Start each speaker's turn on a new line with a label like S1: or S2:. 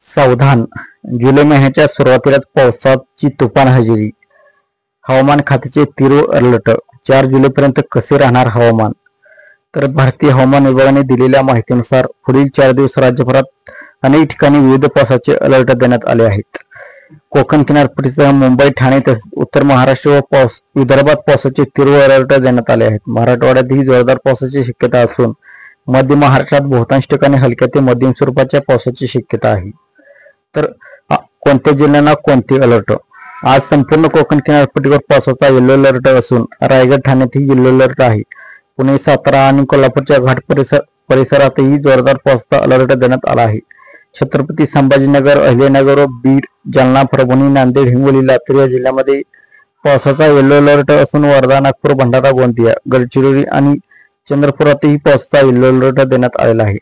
S1: सावधान. जुलै महिन्याच्या सुरुवातीलाच पावसाची तुफान हजेरी. हवामान खात्याचे तीव्र अलर्ट. 4 जुलैपर्यंत कसे राहणार हवामान? तर भारतीय हवामान विभागाने दिलेल्या माहितीनुसार पुढील 4 दिवस राज्यभरात अनेक ठिकाणी विविध पावसाचे अलर्ट देण्यात आले आहेत. कोकण किनारपट्टीसह मुंबई, ठाणे तसेच उत्तर महाराष्ट्र व विदर्भात पावसाचे तीव्र अलर्ट देण्यात आले आहेत. मराठवाड्यातही जोरदार पावसाची शक्यता असून मध्य महाराष्ट्रात बहुतांश ठिकाणी हलक्या ते मध्यम स्वरूपाच्या पावसाची शक्यता आहे. तर कोणत्या जिल्ह्यांना कोणते अलर्ट? आज संपूर्ण कोकण किनारपट्टीवर पावसाचा येलो अलर्ट असून रायगड, ठाण्यातही येलो अलर्ट आहे. पुणे, सातारा आणि कोल्हापूरच्या घाट परिसरातही जोरदार पावसाचा अलर्ट देण्यात आला आहे. छत्रपती संभाजीनगर, अहिल्यानगर व बीड, जालना, परभणी, नांदेड, हिंगोली, लातूर या जिल्ह्यामध्ये पावसाचा येलो अलर्ट असून वर्धा, नागपूर, भंडारा, गोंदिया, गडचिरोली आणि चंद्रपुरातही पावसाचा येलो अलर्ट देण्यात आलेला आहे.